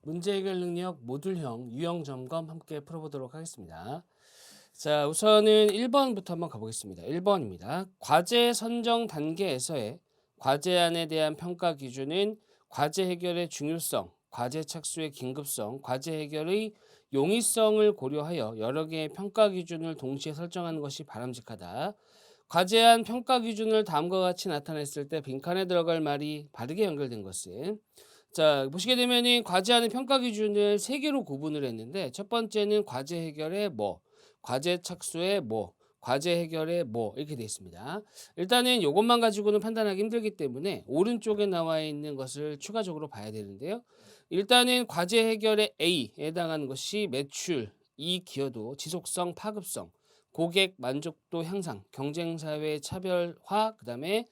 문제 해결 능력 모듈형 유형 점검 함께 풀어보도록 하겠습니다. 자, 우선은 1번부터 한번 가보겠습니다. 1번입니다. 과제 선정 단계에서의 과제안에 대한 평가 기준은 과제 해결의 중요성, 과제 착수의 긴급성, 과제 해결의 용이성을 고려하여 여러 개의 평가 기준을 동시에 설정하는 것이 바람직하다. 과제안 평가 기준을 다음과 같이 나타냈을 때 빈칸에 들어갈 말이 바르게 연결된 것은 자, 보시게 되면은 과제하는 평가 기준을 세 개로 구분을 했는데 첫 번째는 과제 해결의 뭐, 과제 착수의 뭐, 과제 해결의 뭐 이렇게 되어 있습니다. 일단은 이것만 가지고는 판단하기 힘들기 때문에 오른쪽에 나와 있는 것을 추가적으로 봐야 되는데요. 일단은 과제 해결의 A에 해당하는 것이 매출, 이익 기여도, 지속성, 파급성, 고객 만족도 향상, 경쟁사회 차별화, 그다음에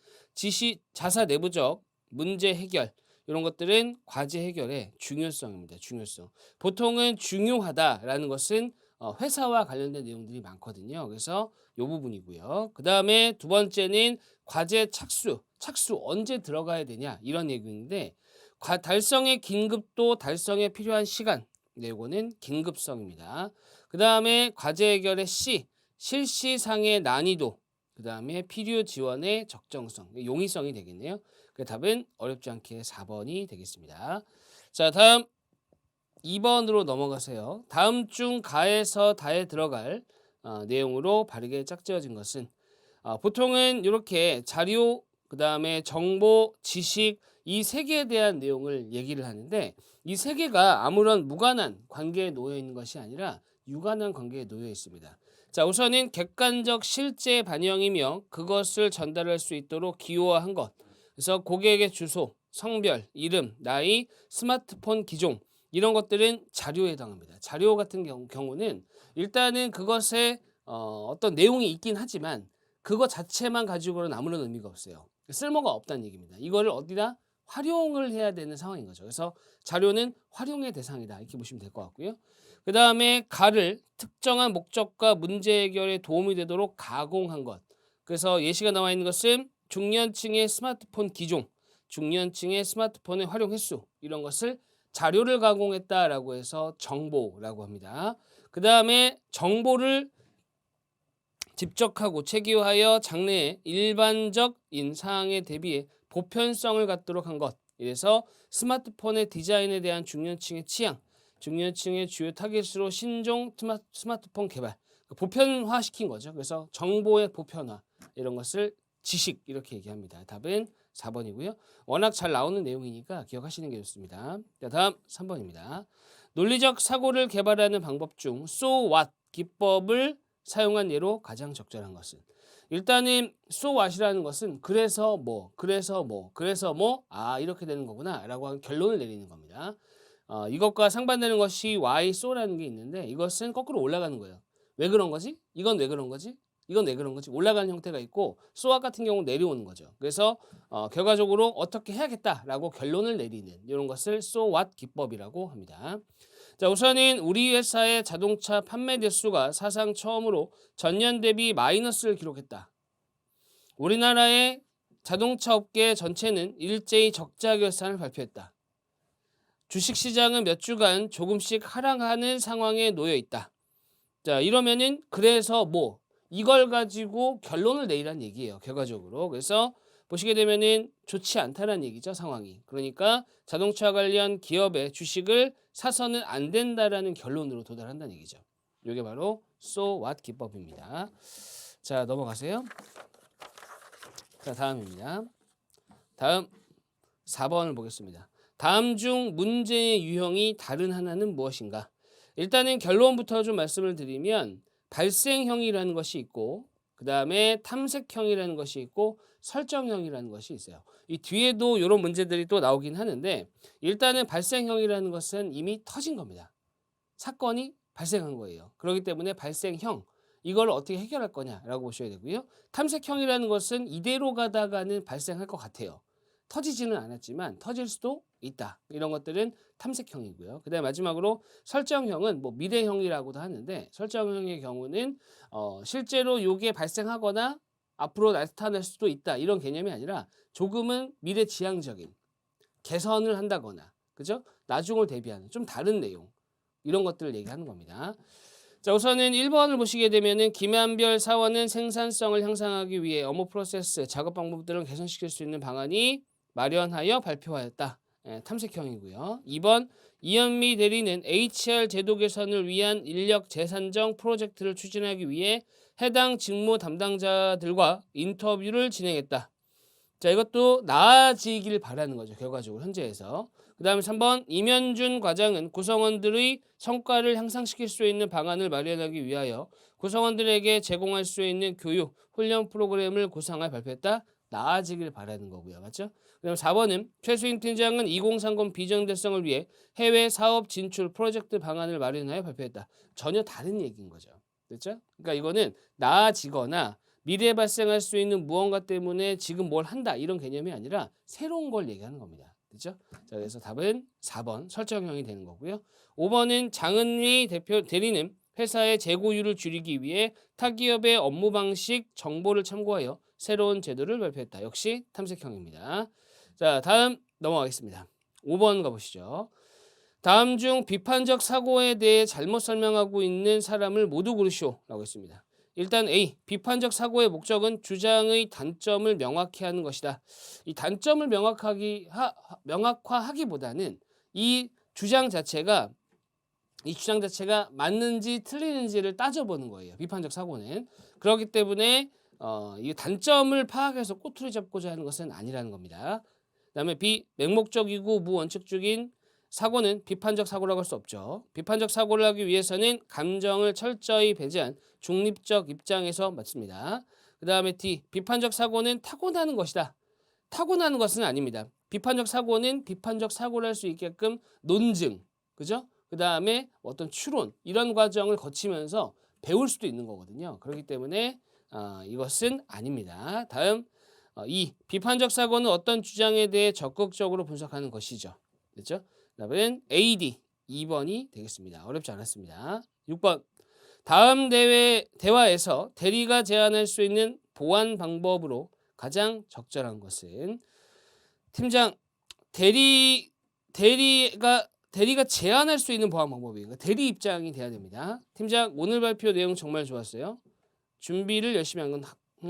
자사 내부적 문제 해결 이런 것들은 과제 해결의 중요성입니다. 중요성. 보통은 중요하다라는 것은 회사와 관련된 내용들이 많거든요. 그래서 이 부분이고요. 그 다음에 두 번째는 과제 착수. 착수 언제 들어가야 되냐 이런 얘기인데 달성의 긴급도 달성에 필요한 시간. 네, 이거는 긴급성입니다. 그 다음에 과제 해결의 C. 실시상의 난이도. 그 다음에 필요 지원의 적정성. 용이성이 되겠네요. 그 답은 어렵지 않게 4번이 되겠습니다. 자, 다음 2번으로 넘어가세요. 다음 중 가에서 다에 들어갈 내용으로 바르게 짝지어진 것은 보통은 이렇게 자료, 그 다음에 정보, 지식 이 세 개에 대한 내용을 얘기를 하는데 이 세 개가 아무런 무관한 관계에 놓여 있는 것이 아니라 유관한 관계에 놓여 있습니다. 자, 우선은 객관적 실제 반영이며 그것을 전달할 수 있도록 기호화한 것. 그래서 고객의 주소, 성별, 이름, 나이, 스마트폰 기종 이런 것들은 자료에 해당합니다. 자료 같은 경우는 일단은 그것에 어떤 내용이 있긴 하지만 그거 자체만 가지고는 아무런 의미가 없어요. 쓸모가 없다는 얘기입니다. 이거를 어디다 활용을 해야 되는 상황인 거죠. 그래서 자료는 활용의 대상이다. 이렇게 보시면 될 것 같고요. 그 다음에 가를 특정한 목적과 문제 해결에 도움이 되도록 가공한 것. 그래서 예시가 나와 있는 것은 중년층의 스마트폰 기종, 중년층의 스마트폰의 활용 횟수 이런 것을 자료를 가공했다라고 해서 정보라고 합니다. 그 다음에 정보를 집적하고 체계화하여 장래의 일반적인 사항에 대비해 보편성을 갖도록 한 것. 이래서 스마트폰의 디자인에 대한 중년층의 취향, 중년층의 주요 타깃으로 신종 스마트폰 개발, 보편화시킨 거죠. 그래서 정보의 보편화 이런 것을 지식 이렇게 얘기합니다. 답은 4번이고요. 워낙 잘 나오는 내용이니까 기억하시는 게 좋습니다. 자, 다음 3번입니다. 논리적 사고를 개발하는 방법 중 So What 기법을 사용한 예로 가장 적절한 것은 일단은 so what이라는 것은 그래서 뭐 이렇게 되는 거구나 라고 하는 결론을 내리는 겁니다. 이것과 상반되는 것이 why so라는 게 있는데 이것은 거꾸로 올라가는 거예요. 왜 그런 거지? 이건 왜 그런 거지? 이건 왜 그런 거지? 올라가는 형태가 있고 so what 같은 경우는 내려오는 거죠. 그래서 결과적으로 어떻게 해야겠다라고 결론을 내리는 이런 것을 so what 기법이라고 합니다. 자, 우선은 우리 회사의 자동차 판매 대수가 사상 처음으로 전년 대비 마이너스를 기록했다. 우리나라의 자동차 업계 전체는 일제히 적자 결산을 발표했다. 주식시장은 몇 주간 조금씩 하락하는 상황에 놓여 있다. 자, 이러면은 그래서 뭐 이걸 가지고 결론을 내리란 얘기예요. 결과적으로. 그래서 보시게 되면은 좋지 않다는 얘기죠, 상황이. 그러니까 자동차 관련 기업의 주식을 사서는 안 된다라는 결론으로 도달한다는 얘기죠. 이게 바로 So What 기법입니다. 자, 넘어가세요. 자, 다음입니다. 다음 4번을 보겠습니다. 다음 중 문제의 유형이 다른 하나는 무엇인가? 일단은 결론부터 좀 말씀을 드리면 발생형이라는 것이 있고 그 다음에 탐색형이라는 것이 있고 설정형이라는 것이 있어요. 이 뒤에도 이런 문제들이 또 나오긴 하는데 일단은 발생형이라는 것은 이미 터진 겁니다. 사건이 발생한 거예요. 그렇기 때문에 발생형 이걸 어떻게 해결할 거냐라고 보셔야 되고요. 탐색형이라는 것은 이대로 가다가는 발생할 것 같아요. 터지지는 않았지만 터질 수도 있다. 이런 것들은 탐색형이고요. 그다음에 마지막으로 설정형은 뭐 미래형이라고도 하는데 설정형의 경우는 실제로 이게 발생하거나 앞으로 나타날 수도 있다. 이런 개념이 아니라 조금은 미래지향적인 개선을 한다거나 그죠? 나중을 대비하는 좀 다른 내용. 이런 것들을 얘기하는 겁니다. 자, 우선은 1번을 보시게 되면은 김한별 사원은 생산성을 향상하기 위해 업무 프로세스, 작업 방법들을 개선시킬 수 있는 방안이 마련하여 발표하였다. 예, 탐색형이고요. 2번 이현미 대리는 HR 제도 개선을 위한 인력 재산정 프로젝트를 추진하기 위해 해당 직무 담당자들과 인터뷰를 진행했다. 자, 이것도 나아지길 바라는 거죠. 결과적으로 현재에서. 그 다음에 3번 이면준 과장은 구성원들의 성과를 향상시킬 수 있는 방안을 마련하기 위하여 구성원들에게 제공할 수 있는 교육, 훈련 프로그램을 구상해 발표했다. 나아지길 바라는 거고요. 맞죠? 그 다음에 4번은 최수인 팀장은 2030 비전 달성을 위해 해외 사업 진출 프로젝트 방안을 마련하여 발표했다. 전혀 다른 얘기인 거죠. 됐죠? 그러니까 이거는 나아지거나 미래에 발생할 수 있는 무언가 때문에 지금 뭘 한다 이런 개념이 아니라 새로운 걸 얘기하는 겁니다. 그렇죠? 자, 그래서 답은 4번 설정형이 되는 거고요. 5번은 장은미 대리는 회사의 재고율을 줄이기 위해 타 기업의 업무 방식 정보를 참고하여 새로운 제도를 발표했다. 역시 탐색형입니다. 자, 다음 넘어가겠습니다. 5번 가보시죠. 다음 중 비판적 사고에 대해 잘못 설명하고 있는 사람을 모두 고르시오라고 했습니다. 일단 A. 비판적 사고의 목적은 주장의 단점을 명확히 하는 것이다. 이 단점을 명확화하기보다는 이 주장 자체가 맞는지 틀리는지를 따져보는 거예요. 비판적 사고는. 그렇기 때문에 이 단점을 파악해서 꼬투리 잡고자 하는 것은 아니라는 겁니다. 그다음에 B. 맹목적이고 무원칙적인 사고는 비판적 사고라고 할 수 없죠. 비판적 사고를 하기 위해서는 감정을 철저히 배제한 중립적 입장에서 맞습니다. 그 다음에 D. 비판적 사고는 타고나는 것이다. 타고나는 것은 아닙니다. 비판적 사고는 비판적 사고를 할 수 있게끔 논증, 그죠? 그 다음에 어떤 추론 이런 과정을 거치면서 배울 수도 있는 거거든요. 그렇기 때문에 이것은 아닙니다. 다음 2. 비판적 사고는 어떤 주장에 대해 적극적으로 분석하는 것이죠. 그렇죠? 답은 AD 2번이 되겠습니다. 어렵지 않았습니다. 6번 다음 대화에서 대리가 제안할 수 있는 보완 방법으로 가장 적절한 것은 팀장 대리가 제안할 수 있는 보완 방법이에요. 그러니까 대리 입장이 돼야 됩니다. 팀장 오늘 발표 내용 정말 좋았어요. 준비를 열심히 한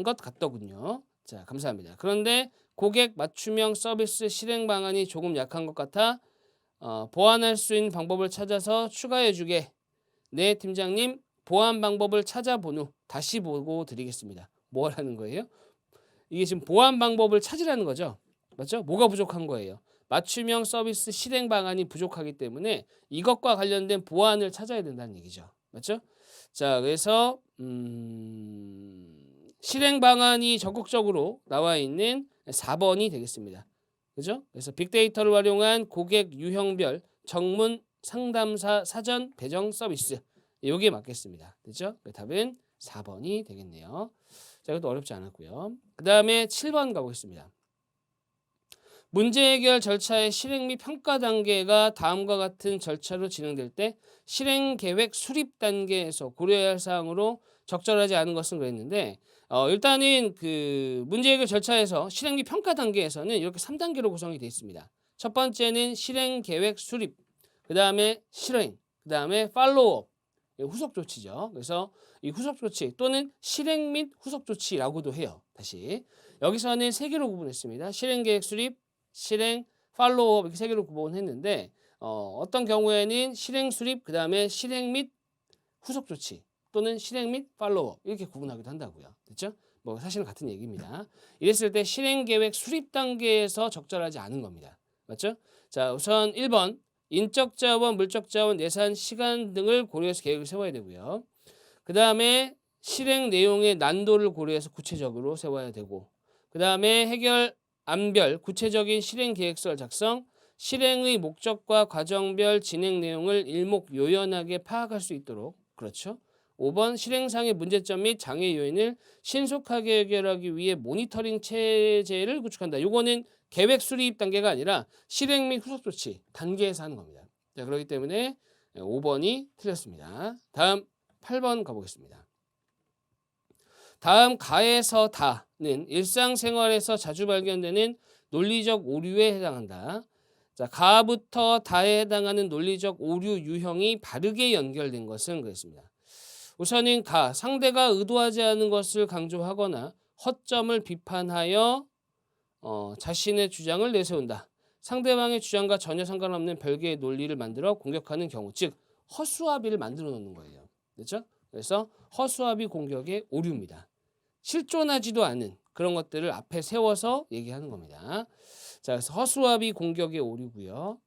것 같더군요. 자, 감사합니다. 그런데 고객 맞춤형 서비스 실행 방안이 조금 약한 것 같아 보완할 수 있는 방법을 찾아서 추가해 주게. 네, 팀장님. 보완 방법을 찾아본 후 다시 보고 드리겠습니다. 뭐라는 거예요? 이게 지금 보완 방법을 찾으라는 거죠. 맞죠? 뭐가 부족한 거예요? 맞춤형 서비스 실행 방안이 부족하기 때문에 이것과 관련된 보완을 찾아야 된다는 얘기죠. 맞죠? 자, 그래서 실행 방안이 적극적으로 나와 있는 4번이 되겠습니다. 그죠? 그래서 빅데이터를 활용한 고객 유형별 정문 상담사 사전 배정 서비스. 여기에 맞겠습니다. 됐죠? 답은 4번이 되겠네요. 자, 이것도 어렵지 않았고요. 그 다음에 7번 가보겠습니다. 문제 해결 절차의 실행 및 평가 단계가 다음과 같은 절차로 진행될 때 실행 계획 수립 단계에서 고려해야 할 사항으로 적절하지 않은 것은 그랬는데 일단은 그 문제 해결 절차에서 실행 및 평가 단계에서는 이렇게 3단계로 구성이 되어 있습니다. 첫 번째는 실행 계획 수립, 그 다음에 실행, 그 다음에 팔로우업, 후속 조치죠. 그래서 이 후속 조치 또는 실행 및 후속 조치라고도 해요. 다시 여기서는 3개로 구분했습니다. 실행 계획 수립, 실행, 팔로우업 이렇게 3개로 구분했는데 어떤 경우에는 실행 수립, 그 다음에 실행 및 후속 조치 또는 실행 및 팔로우업 이렇게 구분하기도 한다고요. 됐죠? 뭐 사실은 같은 얘기입니다. 이랬을 때 실행 계획 수립 단계에서 적절하지 않은 겁니다. 맞죠? 자, 우선 1번 인적 자원, 물적 자원, 예산, 시간 등을 고려해서 계획을 세워야 되고요. 그 다음에 실행 내용의 난도를 고려해서 구체적으로 세워야 되고, 그 다음에 해결 안별 구체적인 실행 계획서를 작성, 실행의 목적과 과정별 진행 내용을 일목요연하게 파악할 수 있도록. 그렇죠? 5번 실행상의 문제점 및 장애 요인을 신속하게 해결하기 위해 모니터링 체제를 구축한다. 이거는 계획 수립 단계가 아니라 실행 및 후속 조치 단계에서 하는 겁니다. 자, 그렇기 때문에 5번이 틀렸습니다. 다음 8번 가보겠습니다. 다음 가에서 다는 일상생활에서 자주 발견되는 논리적 오류에 해당한다. 자, 가부터 다에 해당하는 논리적 오류 유형이 바르게 연결된 것은 그랬습니다. 우선은 가, 상대가 의도하지 않은 것을 강조하거나 허점을 비판하여 자신의 주장을 내세운다. 상대방의 주장과 전혀 상관없는 별개의 논리를 만들어 공격하는 경우, 즉 허수아비를 만들어 놓는 거예요. 그렇죠? 그래서 허수아비 공격의 오류입니다. 실존하지도 않은 그런 것들을 앞에 세워서 얘기하는 겁니다. 자, 그래서 허수아비 공격의 오류고요.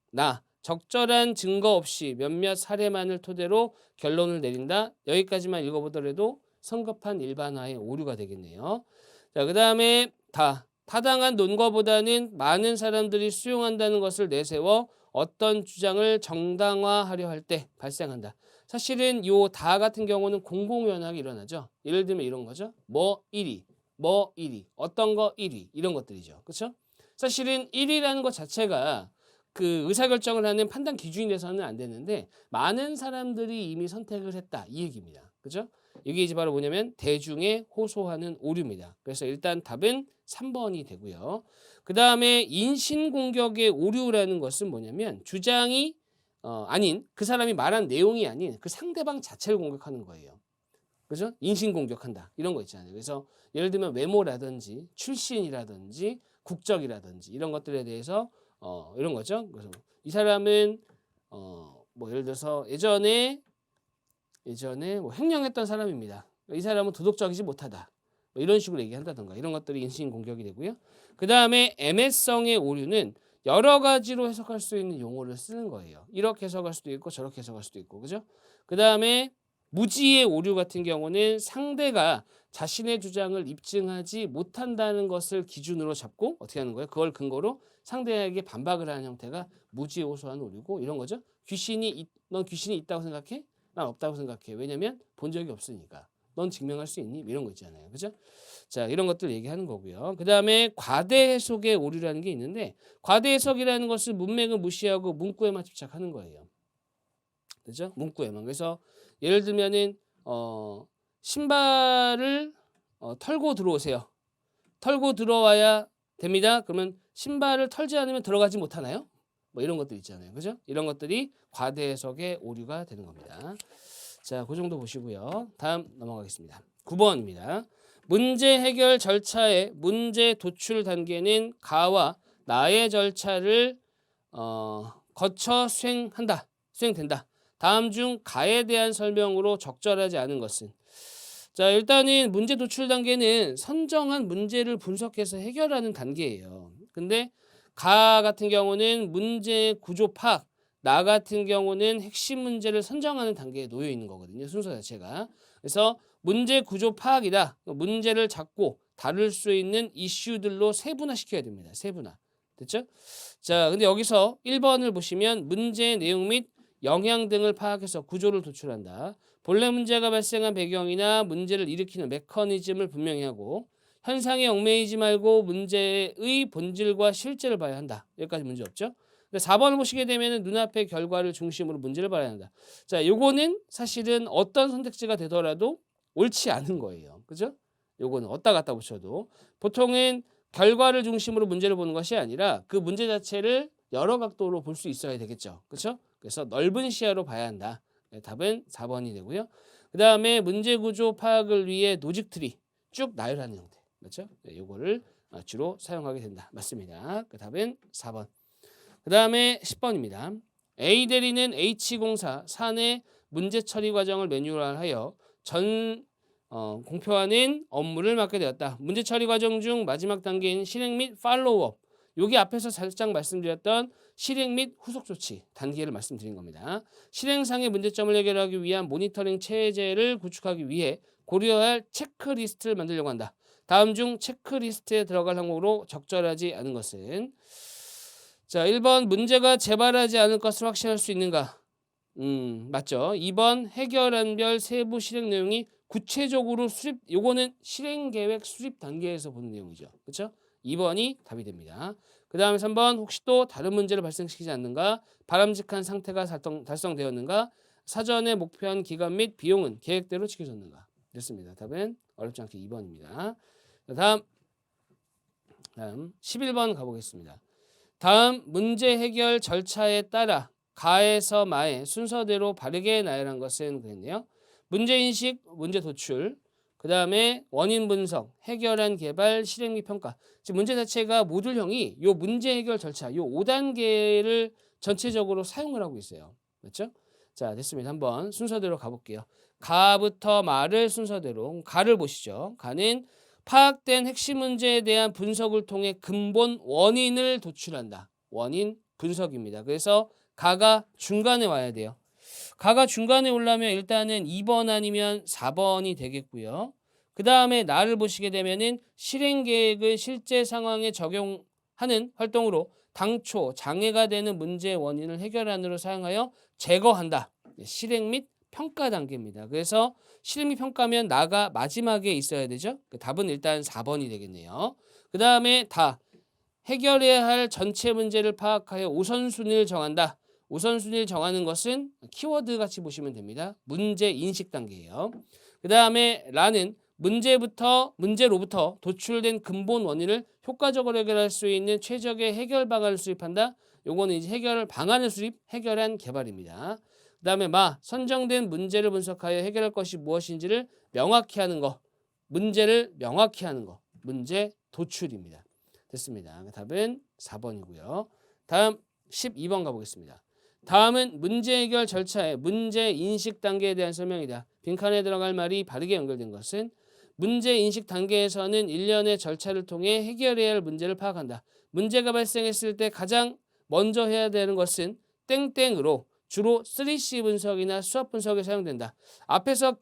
적절한 증거 없이 몇몇 사례만을 토대로 결론을 내린다. 여기까지만 읽어보더라도 성급한 일반화의 오류가 되겠네요. 자, 그 다음에 타당한 논거보다는 많은 사람들이 수용한다는 것을 내세워 어떤 주장을 정당화하려 할 때 발생한다. 사실은 요 다 같은 경우는 공공연하게 일어나죠. 예를 들면 이런 거죠. 뭐 1위, 뭐 1위, 어떤 거 1위 이런 것들이죠. 그렇죠? 사실은 1위라는 것 자체가 그 의사결정을 하는 판단 기준이 돼서는 안 되는데 많은 사람들이 이미 선택을 했다 이 얘기입니다. 그죠? 이게 이제 바로 뭐냐면 대중에 호소하는 오류입니다. 그래서 일단 답은 3번이 되고요. 그 다음에 인신공격의 오류라는 것은 뭐냐면 주장이 아닌 그 사람이 말한 내용이 아닌 그 상대방 자체를 공격하는 거예요. 그죠? 인신공격한다 이런 거 있잖아요. 그래서 예를 들면 외모라든지 출신이라든지 국적이라든지 이런 것들에 대해서 이런 거죠. 그래서 이 사람은 뭐 예를 들어서 예전에 뭐 횡령했던 사람입니다. 이 사람은 도덕적이지 못하다. 뭐 이런 식으로 얘기한다던가 이런 것들이 인신공격이 되고요. 그 다음에 애매성의 오류는 여러 가지로 해석할 수 있는 용어를 쓰는 거예요. 이렇게 해석할 수도 있고 저렇게 해석할 수도 있고 그죠? 그 다음에 무지의 오류 같은 경우는 상대가 자신의 주장을 입증하지 못한다는 것을 기준으로 잡고 어떻게 하는 거예요? 그걸 근거로 상대에게 반박을 하는 형태가 무지에 호소한 오류고 이런 거죠. 넌 귀신이 있다고 생각해? 난 없다고 생각해. 왜냐면 본 적이 없으니까. 넌 증명할 수 있니? 이런 거 있잖아요. 그죠? 자, 이런 것들 얘기하는 거고요. 그 다음에 과대 해석의 오류라는 게 있는데 과대 해석이라는 것은 문맥을 무시하고 문구에만 집착하는 거예요. 그죠? 문구에만. 그래서 예를 들면은 신발을 털고 들어오세요. 털고 들어와야 됩니다. 그러면 신발을 털지 않으면 들어가지 못하나요? 뭐 이런 것들 있잖아요. 그죠? 이런 것들이 과대 해석의 오류가 되는 겁니다. 자, 그 정도 보시고요. 다음 넘어가겠습니다. 9번입니다. 문제 해결 절차의 문제 도출 단계는 가와 나의 절차를 거쳐 수행된다. 다음 중 가에 대한 설명으로 적절하지 않은 것은 자, 일단은 문제 도출 단계는 선정한 문제를 분석해서 해결하는 단계예요. 근데 가 같은 경우는 문제 구조 파악, 나 같은 경우는 핵심 문제를 선정하는 단계에 놓여 있는 거거든요. 순서 자체가. 그래서 문제 구조 파악이다. 문제를 잡고 다룰 수 있는 이슈들로 세분화시켜야 됩니다. 세분화. 됐죠? 자, 근데 여기서 1번을 보시면 문제의 내용 및 영향 등을 파악해서 구조를 도출한다. 본래 문제가 발생한 배경이나 문제를 일으키는 메커니즘을 분명히 하고 현상에 얽매이지 말고 문제의 본질과 실제를 봐야 한다. 여기까지 문제 없죠? 근데 4번을 보시게 되면 눈앞의 결과를 중심으로 문제를 봐야 한다. 자, 요거는 사실은 어떤 선택지가 되더라도 옳지 않은 거예요. 그죠? 요거는 어디다 갖다 붙여도 보통은 결과를 중심으로 문제를 보는 것이 아니라 그 문제 자체를 여러 각도로 볼 수 있어야 되겠죠. 그렇죠? 그래서 넓은 시야로 봐야 한다. 네, 답은 4번이 되고요. 그 다음에 문제 구조 파악을 위해 로직 트리 쭉 나열하는 형태. 그렇죠? 네, 요거를 주로 사용하게 된다. 맞습니다. 그 답은 4번. 그 다음에 10번입니다. A 대리는 H공사 사내 문제 처리 과정을 매뉴얼하여 공표하는 업무를 맡게 되었다. 문제 처리 과정 중 마지막 단계인 실행 및 팔로우업. 여기 앞에서 살짝 말씀드렸던 실행 및 후속 조치 단계를 말씀드린 겁니다. 실행상의 문제점을 해결하기 위한 모니터링 체제를 구축하기 위해 고려해야 할 체크리스트를 만들려고 한다. 다음 중 체크리스트에 들어갈 항목으로 적절하지 않은 것은 자, 1번 문제가 재발하지 않을 것을 확신할 수 있는가? 맞죠. 2번 해결안별 세부 실행 내용이 구체적으로 요거는 실행 계획 수립 단계에서 보는 내용이죠. 그렇죠? 2번이 답이 됩니다. 그 다음에 3번 혹시 또 다른 문제를 발생시키지 않는가? 바람직한 상태가 달성되었는가? 사전에 목표한 기간 및 비용은 계획대로 지켜졌는가? 됐습니다. 답은 어렵지 않게 2번입니다. 다음 11번 가보겠습니다. 다음 문제 해결 절차에 따라 가에서 마의 순서대로 바르게 나열한 것은 그랬네요. 문제 인식, 문제 도출, 그 다음에 원인 분석, 해결안 개발, 실행 및 평가. 지금 문제 자체가 모듈형이 요 문제 해결 절차, 요 5단계를 전체적으로 사용을 하고 있어요. 맞죠? 자, 됐습니다. 한번 순서대로 가볼게요. 가부터 마를 순서대로. 가를 보시죠. 가는 파악된 핵심 문제에 대한 분석을 통해 근본 원인을 도출한다. 원인 분석입니다. 그래서 가가 중간에 와야 돼요. 가가 중간에 오려면 일단은 2번 아니면 4번이 되겠고요. 그 다음에 나를 보시게 되면은 실행 계획을 실제 상황에 적용하는 활동으로 당초 장애가 되는 문제의 원인을 해결안으로 사용하여 제거한다. 실행 및 평가 단계입니다. 그래서 실행 및 평가면 나가 마지막에 있어야 되죠. 그 답은 일단 4번이 되겠네요. 그 다음에 다 해결해야 할 전체 문제를 파악하여 우선순위를 정한다. 우선순위를 정하는 것은 키워드 같이 보시면 됩니다. 문제 인식 단계예요. 그 다음에 라는 문제로부터 도출된 근본 원인을 효과적으로 해결할 수 있는 최적의 해결 방안을 수립한다. 요거는 이제 해결 방안을 수립, 해결안 개발입니다. 그 다음에 선정된 문제를 분석하여 해결할 것이 무엇인지를 명확히 하는 거. 문제를 명확히 하는 거. 문제 도출입니다. 됐습니다. 답은 4번이고요. 다음 12번 가보겠습니다. 다음은 문제 해결 절차의 문제 인식 단계에 대한 설명이다. 빈칸에 들어갈 말이 바르게 연결된 것은 문제 인식 단계에서는 일련의 절차를 통해 해결해야 할 문제를 파악한다. 문제가 발생했을 때 가장 먼저 해야 되는 것은 땡땡으로 주로 3C 분석이나 수학 분석에 사용된다. 앞에서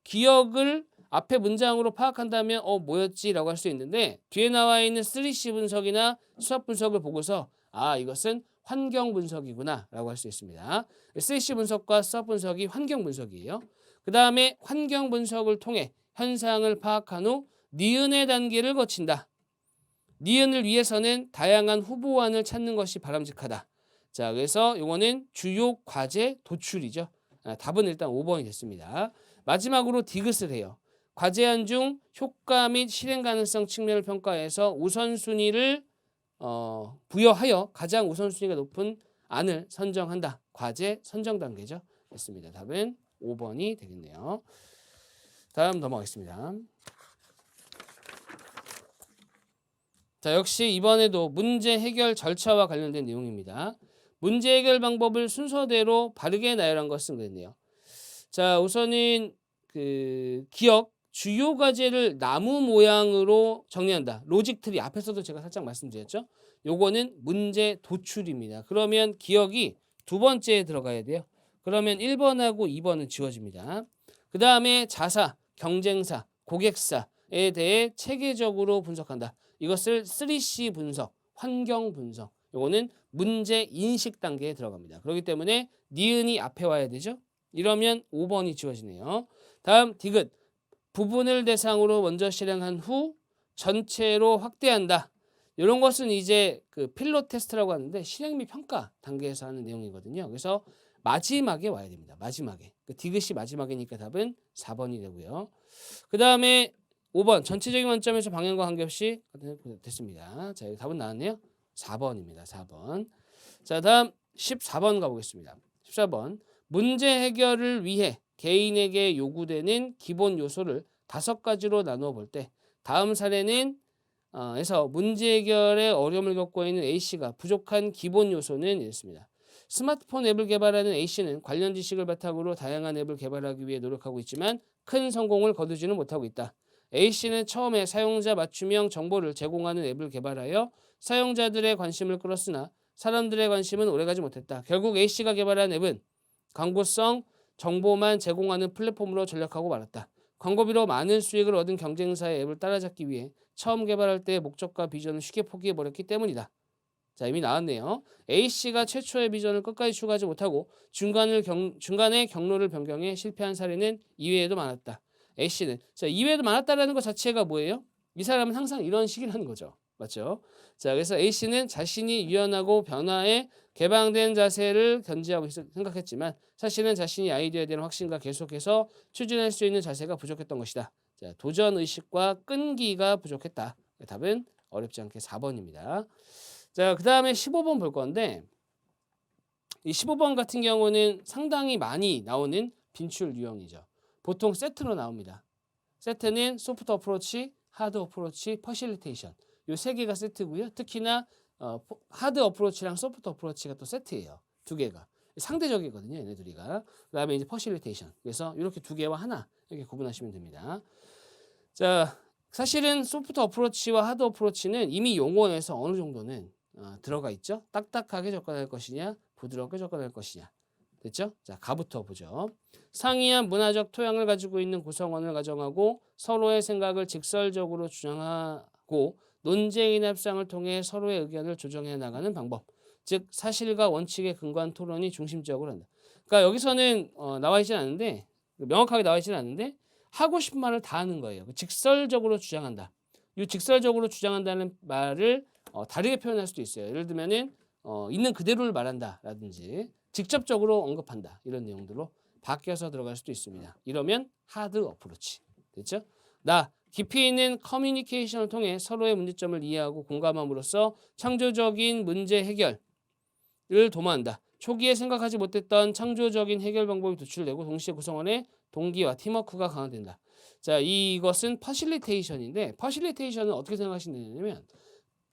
기억을 앞에 문장으로 파악한다면 뭐였지라고 할 수 있는데 뒤에 나와 있는 3C 분석이나 수학 분석을 보고서 이것은 환경 분석이구나 라고 할 수 있습니다. 3C 분석과 수학 분석이 환경 분석이에요. 그 다음에 환경 분석을 통해 현상을 파악한 후 니은의 단계를 거친다. 니은을 위해서는 다양한 후보안을 찾는 것이 바람직하다. 자, 그래서 이거는 주요 과제 도출이죠. 답은 일단 5번이 됐습니다. 마지막으로 디귿을 해요. 과제안 중 효과 및 실행 가능성 측면을 평가해서 우선순위를 부여하여 가장 우선순위가 높은 안을 선정한다. 과제 선정 단계죠. 됐습니다. 답은 5번이 되겠네요. 다음 넘어가겠습니다. 자, 역시 이번에도 문제 해결 절차와 관련된 내용입니다. 문제 해결 방법을 순서대로 바르게 나열한 것은 그랬네요. 자, 우선은 기억 주요 과제를 나무 모양으로 정리한다. 로직 트리 앞에서도 제가 살짝 말씀드렸죠. 요거는 문제 도출입니다. 그러면 기억이 두 번째에 들어가야 돼요. 그러면 1번하고 2번은 지워집니다. 그 다음에 자사, 경쟁사, 고객사에 대해 체계적으로 분석한다. 이것을 3C 분석, 환경 분석. 요거는 문제 인식 단계에 들어갑니다. 그렇기 때문에 니은이 앞에 와야 되죠. 이러면 5번이 지워지네요. 다음 디귿. 부분을 대상으로 먼저 실행한 후 전체로 확대한다. 이런 것은 이제 필롯 테스트라고 하는데 실행 및 평가 단계에서 하는 내용이거든요. 그래서 마지막에 와야 됩니다. 마지막에. 디귿이 마지막이니까 답은 4번이 되고요. 그 다음에 5번 전체적인 관점에서 방향과 관계없이 됐습니다. 자, 답은 나왔네요. 4번입니다. 4번. 자, 다음 14번 가보겠습니다. 14번. 문제 해결을 위해 개인에게 요구되는 기본 요소를 5가지로 나누어 볼 때 다음 사례는 에서 문제 해결에 어려움을 겪고 있는 A씨가 부족한 기본 요소는 이렇습니다. 스마트폰 앱을 개발하는 A씨는 관련 지식을 바탕으로 다양한 앱을 개발하기 위해 노력하고 있지만 큰 성공을 거두지는 못하고 있다. A씨는 처음에 사용자 맞춤형 정보를 제공하는 앱을 개발하여 사용자들의 관심을 끌었으나 사람들의 관심은 오래가지 못했다. 결국 A씨가 개발한 앱은 광고성 정보만 제공하는 플랫폼으로 전락하고 말았다. 광고비로 많은 수익을 얻은 경쟁사의 앱을 따라잡기 위해 처음 개발할 때의 목적과 비전을 쉽게 포기해버렸기 때문이다. 자, 이미 나왔네요. A씨가 최초의 비전을 끝까지 추구하지 못하고 중간에 경로를 변경해 실패한 사례는 이외에도 많았다. A씨는 이외에도 많았다라는 것 자체가 뭐예요? 이 사람은 항상 이런 식이라는 거죠. 맞죠? 자, 그래서 A씨는 자신이 유연하고 변화에 개방된 자세를 견지하고 생각했지만 사실은 자신이 아이디어에 대한 확신과 계속해서 추진할 수 있는 자세가 부족했던 것이다. 자, 도전 의식과 끈기가 부족했다. 답은 어렵지 않게 4번입니다. 자, 그다음에 15번 볼 건데 이 15번 같은 경우는 상당히 많이 나오는 빈출 유형이죠. 보통 세트로 나옵니다. 세트는 소프트 어프로치, 하드 어프로치, 퍼실리테이션. 요 세 개가 세트고요. 특히나 하드 어프로치랑 소프트 어프로치가 또 세트예요. 두 개가. 상대적이거든요. 얘네 둘이가. 그다음에 이제 퍼실리테이션. 그래서 이렇게 두 개와 하나 이렇게 구분하시면 됩니다. 자, 사실은 소프트 어프로치와 하드 어프로치는 이미 용어에서 어느 정도는 들어가 있죠. 딱딱하게 접근할 것이냐, 부드럽게 접근할 것이냐. 됐죠? 자, 가부터 보죠. 상이한 문화적 토양을 가지고 있는 구성원을 가정하고 서로의 생각을 직설적으로 주장하고 논쟁이나 협상을 통해 서로의 의견을 조정해 나가는 방법. 즉 사실과 원칙에 근거한 토론이 중심적으로 한다. 그러니까 여기서는 나와 있지는 않은데 명확하게 나와 있지는 않는데 하고 싶은 말을 다 하는 거예요. 직설적으로 주장한다. 이 직설적으로 주장한다는 말을 다르게 표현할 수도 있어요. 예를 들면은 있는 그대로를 말한다라든지 직접적으로 언급한다. 이런 내용들로 바뀌어서 들어갈 수도 있습니다. 이러면 하드 어프로치. 됐죠? 나 깊이 있는 커뮤니케이션을 통해 서로의 문제점을 이해하고 공감함으로써 창조적인 문제 해결을 도모한다. 초기에 생각하지 못했던 창조적인 해결 방법이 도출되고 동시에 구성원의 동기와 팀워크가 강화된다. 자, 이것은 퍼실리테이션인데 퍼실리테이션은 어떻게 생각하시면 되냐면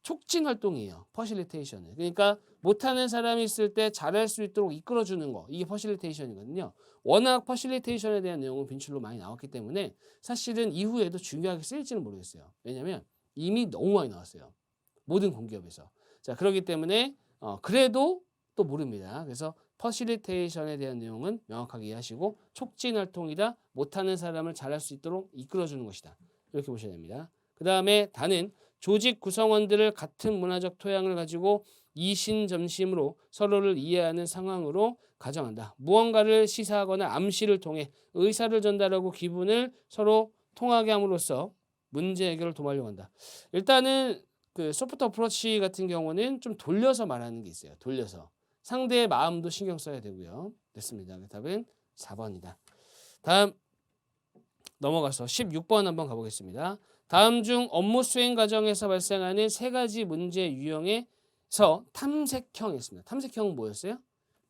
촉진 활동이에요. 퍼실리테이션은. 그러니까 못하는 사람이 있을 때 잘할 수 있도록 이끌어주는 거. 이게 퍼실리테이션이거든요. 워낙 퍼실리테이션에 대한 내용은 빈출로 많이 나왔기 때문에 사실은 이후에도 중요하게 쓰일지는 모르겠어요. 왜냐하면 이미 너무 많이 나왔어요. 모든 공기업에서. 자, 그렇기 때문에 그래도 또 모릅니다. 그래서 퍼실리테이션에 대한 내용은 명확하게 이해하시고 촉진 활동이다. 못하는 사람을 잘할 수 있도록 이끌어주는 것이다. 이렇게 보셔야 됩니다. 그 다음에 다는 조직 구성원들을 같은 문화적 토양을 가지고 이신점심으로 서로를 이해하는 상황으로 가정한다. 무언가를 시사하거나 암시를 통해 의사를 전달하고 기분을 서로 통하게 함으로써 문제 해결을 도모하려고 한다. 일단은 그 소프트 어프로치 같은 경우는 좀 돌려서 말하는 게 있어요. 돌려서. 상대의 마음도 신경 써야 되고요. 됐습니다. 답은 4번이다. 다음 넘어가서 16번 한번 가보겠습니다. 다음 중 업무 수행 과정에서 발생하는 세 가지 문제 유형에서 탐색형이 있습니다. 탐색형은 뭐였어요?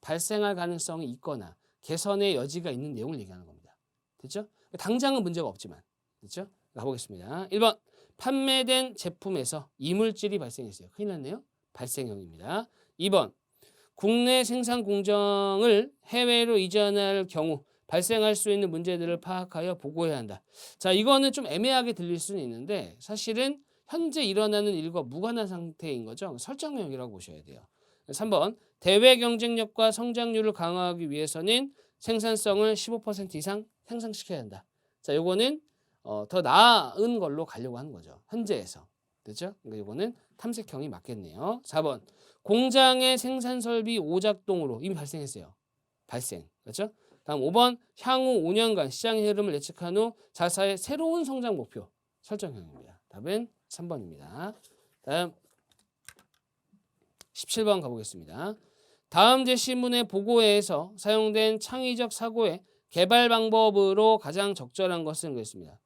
발생할 가능성이 있거나 개선의 여지가 있는 내용을 얘기하는 겁니다. 됐죠? 당장은 문제가 없지만. 됐죠? 가보겠습니다. 1번 판매된 제품에서 이물질이 발생했어요. 큰일 났네요. 발생형입니다. 2번 국내 생산 공정을 해외로 이전할 경우 발생할 수 있는 문제들을 파악하여 보고해야 한다. 자, 이거는 좀 애매하게 들릴 수는 있는데 사실은 현재 일어나는 일과 무관한 상태인 거죠. 설정형이라고 보셔야 돼요. 3번 대외 경쟁력과 성장률을 강화하기 위해서는 생산성을 15% 이상 향상시켜야 한다. 자, 요거는 더 나은 걸로 가려고 하는 거죠. 현재에서. 됐죠? 그러니까 이거는 탐색형이 맞겠네요. 4번 공장의 생산 설비 오작동으로 이미 발생했어요. 발생. 그렇죠? 다음 5번 향후 5년간 시장의 흐름을 예측한 후 자사의 새로운 성장 목표 설정형입니다. 답은 3번입니다. 다음 17번 가보겠습니다. 다음 제시문의 보고회에서 사용된 창의적 사고의 개발 방법으로 가장 적절한 것은 그랬습니다.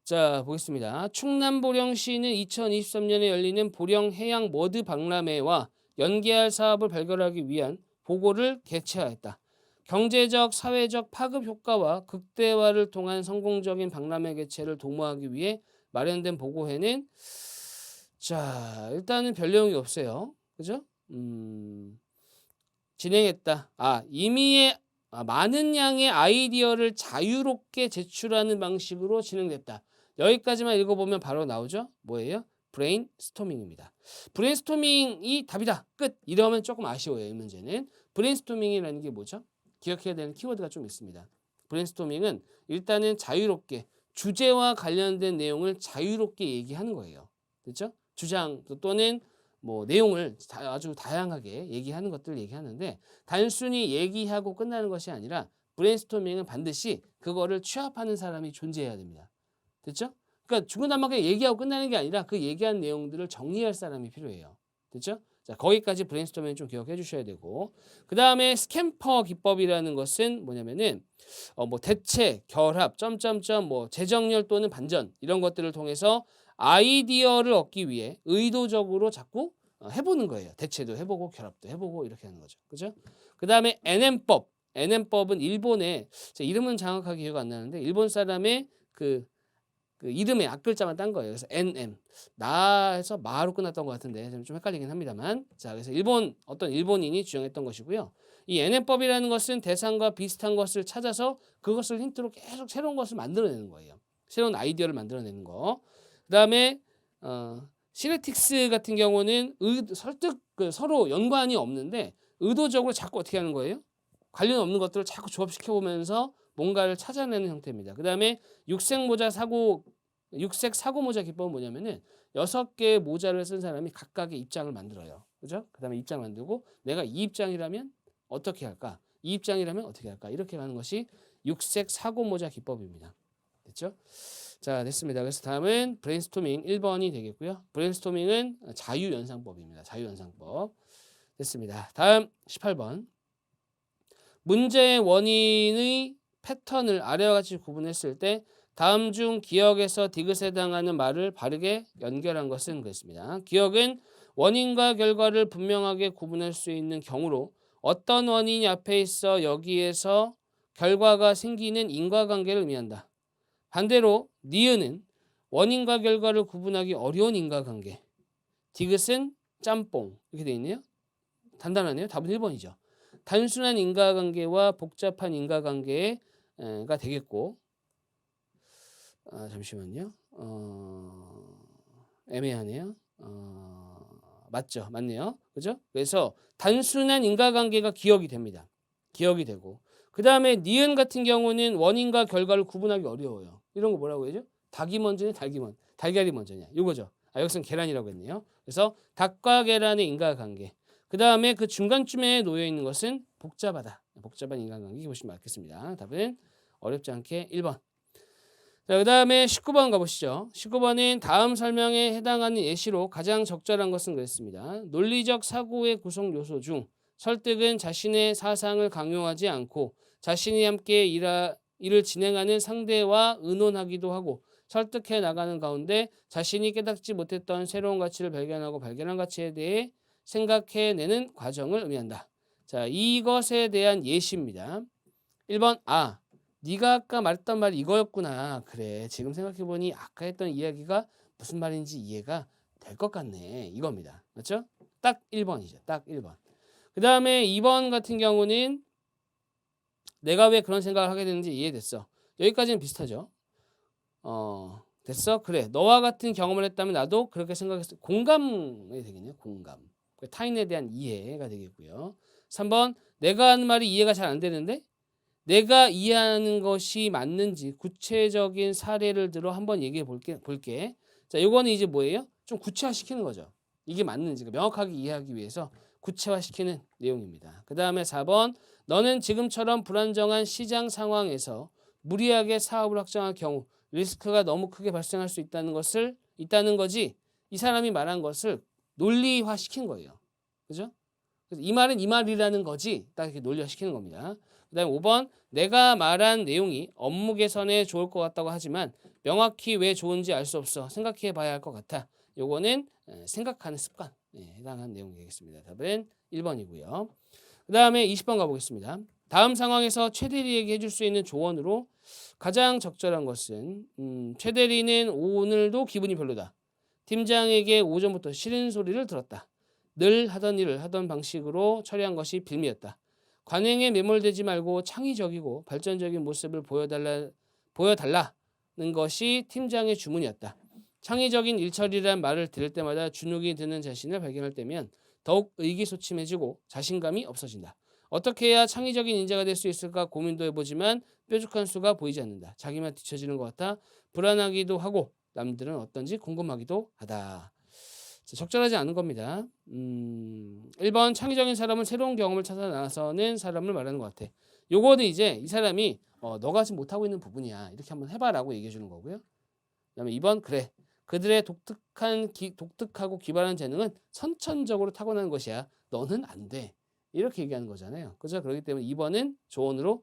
자, 보겠습니다. 충남 보령시는 2023년에 열리는 보령 해양 머드 박람회와 연계할 사업을 발굴하기 위한 보고를 개최하였다. 경제적, 사회적 파급 효과와 극대화를 통한 성공적인 박람회 개최를 도모하기 위해 마련된 보고회는 자, 일단은 별 내용이 없어요. 그죠? 진행했다. 임의의 많은 양의 아이디어를 자유롭게 제출하는 방식으로 진행됐다. 여기까지만 읽어보면 바로 나오죠? 뭐예요? 브레인스토밍입니다. 브레인스토밍이 답이다. 끝. 이러면 조금 아쉬워요. 이 문제는. 브레인스토밍이라는 게 뭐죠? 기억해야 되는 키워드가 좀 있습니다. 브레인스토밍은 일단은 자유롭게 주제와 관련된 내용을 자유롭게 얘기하는 거예요. 됐죠? 주장 또는 뭐 내용을 아주 다양하게 얘기하는 것들을 얘기하는데 단순히 얘기하고 끝나는 것이 아니라 브레인스토밍은 반드시 그거를 취합하는 사람이 존재해야 됩니다. 됐죠? 그러니까 중구난방하게 얘기하고 끝나는 게 아니라 그 얘기한 내용들을 정리할 사람이 필요해요. 됐죠? 자, 거기까지 브레인스토밍 좀 기억해 주셔야 되고 그 다음에 스캠퍼 기법이라는 것은 뭐냐면은 뭐 대체, 결합, 점점점, 뭐 재정렬 또는 반전 이런 것들을 통해서 아이디어를 얻기 위해 의도적으로 자꾸 해보는 거예요. 대체도 해보고 결합도 해보고 이렇게 하는 거죠. 그죠? 그 다음에 NM법. NM법은 일본의 이름은 정확하게 기억 안 나는데 일본 사람의 그 이름의 앞글자만 딴 거예요. 그래서 NM 나에서 마로 끝났던 것 같은데 좀 헷갈리긴 합니다만 자 그래서 어떤 일본인이 주장했던 것이고요. 이 NM법이라는 것은 대상과 비슷한 것을 찾아서 그것을 힌트로 계속 새로운 것을 만들어내는 거예요. 새로운 아이디어를 만들어내는 거. 그다음에 시네틱스 같은 경우는 설득 서로 연관이 없는데 의도적으로 자꾸 어떻게 하는 거예요? 관련 없는 것들을 자꾸 조합시켜 보면서 뭔가를 찾아내는 형태입니다. 그다음에 육색 사고 모자 기법은 뭐냐면은 6개의 모자를 쓴 사람이 각각의 입장을 만들어요. 그죠? 그다음에 입장 만들고 내가 이 입장이라면 어떻게 할까? 이 입장이라면 어떻게 할까? 이렇게 가는 것이 육색 사고 모자 기법입니다. 됐죠? 자, 됐습니다. 그래서 다음은 브레인스토밍 1번이 되겠고요. 브레인스토밍은 자유연상법입니다. 자유연상법. 됐습니다. 다음 18번. 문제의 원인의 패턴을 아래와 같이 구분했을 때 다음 중 기억에서 디귿에 해당하는 말을 바르게 연결한 것은 그랬습니다. 기억은 원인과 결과를 분명하게 구분할 수 있는 경우로 어떤 원인이 앞에 있어 여기에서 결과가 생기는 인과관계를 의미한다. 반대로 니은은 원인과 결과를 구분하기 어려운 인과관계. 디귿은 짬뽕 이렇게 되어 있네요. 단단하네요. 답은 1번이죠. 단순한 인과관계와 복잡한 인과관계가 되겠고 잠시만요. 애매하네요. 맞죠? 맞네요. 그죠? 그래서 단순한 인과관계가 기억이 됩니다. 기억이 되고 그 다음에 니은 같은 경우는 원인과 결과를 구분하기 어려워요. 이런 거 뭐라고 해야죠? 닭이 먼저냐 달걀이 먼저냐 이거죠. 여기서는 계란이라고 했네요. 그래서 닭과 계란의 인과관계 그 다음에 그 중간쯤에 놓여 있는 것은 복잡하다. 복잡한 인간관계 보시면 맞겠습니다. 답은 어렵지 않게 1번. 자, 그 다음에 19번 가보시죠. 19번은 다음 설명에 해당하는 예시로 가장 적절한 것은 그랬습니다. 논리적 사고의 구성 요소 중 설득은 자신의 사상을 강요하지 않고 자신이 함께 일을 진행하는 상대와 의논하기도 하고 설득해 나가는 가운데 자신이 깨닫지 못했던 새로운 가치를 발견하고 발견한 가치에 대해 생각해내는 과정을 의미한다. 자, 이것에 대한 예시입니다. 1번 네가 아까 말했던 말이 이거였구나. 그래, 지금 생각해보니 아까 했던 이야기가 무슨 말인지 이해가 될 것 같네. 이겁니다. 맞죠? 딱 1번이죠. 딱 1번. 그 다음에 2번 같은 경우는 내가 왜 그런 생각을 하게 되는지 이해됐어. 여기까지는 비슷하죠. 됐어? 그래. 너와 같은 경험을 했다면 나도 그렇게 생각했어. 공감이 되겠네요. 공감. 타인에 대한 이해가 되겠고요. 3번 내가 하는 말이 이해가 잘 안 되는데 내가 이해하는 것이 맞는지 구체적인 사례를 들어 한번 얘기해 볼게. 자, 요거는 이제 뭐예요? 좀 구체화시키는 거죠. 이게 맞는지 명확하게 이해하기 위해서 구체화시키는 내용입니다. 그 다음에 4번 너는 지금처럼 불안정한 시장 상황에서 무리하게 사업을 확장할 경우 리스크가 너무 크게 발생할 수 있다는 거지. 이 사람이 말한 것을 논리화시킨 거예요. 그죠? 그래서 이 말은 이 말이라는 거지. 딱 이렇게 논리화시키는 겁니다. 그 다음에 5번 내가 말한 내용이 업무 개선에 좋을 것 같다고 하지만 명확히 왜 좋은지 알 수 없어. 생각해 봐야 할 것 같아. 요거는 생각하는 습관에 해당하는 내용이 되겠습니다. 답은 1번이고요. 그 다음에 20번 가보겠습니다. 다음 상황에서 최 대리에게 해줄 수 있는 조언으로 가장 적절한 것은 최 대리는 오늘도 기분이 별로다. 팀장에게 오전부터 싫은 소리를 들었다. 늘 하던 일을 하던 방식으로 처리한 것이 빌미였다. 관행에 매몰되지 말고 창의적이고 발전적인 모습을 보여달라는 것이 팀장의 주문이었다. 창의적인 일처리란 말을 들을 때마다 주눅이 드는 자신을 발견할 때면 더욱 의기소침해지고 자신감이 없어진다. 어떻게 해야 창의적인 인재가 될 수 있을까 고민도 해보지만 뾰족한 수가 보이지 않는다. 자기만 뒤처지는 것 같아 불안하기도 하고 남들은 어떤지 궁금하기도 하다. 적절하지 않은 겁니다. 1번 창의적인 사람은 새로운 경험을 찾아 나서는 사람을 말하는 것 같아. 요거는 이제 이 사람이 너가 지금 못하고 있는 부분이야. 이렇게 한번 해봐라고 얘기해 주는 거고요. 그다음에 2번 그래. 그들의 독특하고 기발한 재능은 선천적으로 타고나는 것이야. 너는 안 돼. 이렇게 얘기하는 거잖아요. 그죠? 그렇기 때문에 2번은 조언으로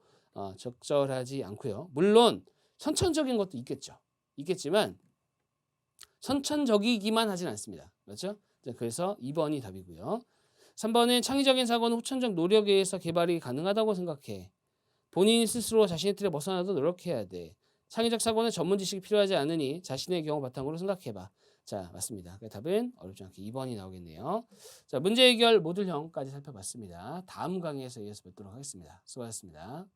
적절하지 않고요. 물론 선천적인 것도 있겠죠. 있겠지만 선천적이기만 하진 않습니다. 그렇죠? 자, 그래서 2번이 답이고요. 3번은 창의적인 사고는 후천적 노력에 의해서 개발이 가능하다고 생각해. 본인이 스스로 자신의 틀에 벗어나도 노력해야 돼. 창의적 사고는 전문 지식이 필요하지 않으니 자신의 경우 바탕으로 생각해봐. 자, 맞습니다. 그 답은 어렵지 않게 2번이 나오겠네요. 자, 문제 해결 모듈형까지 살펴봤습니다. 다음 강의에서 이어서 뵙도록 하겠습니다. 수고하셨습니다.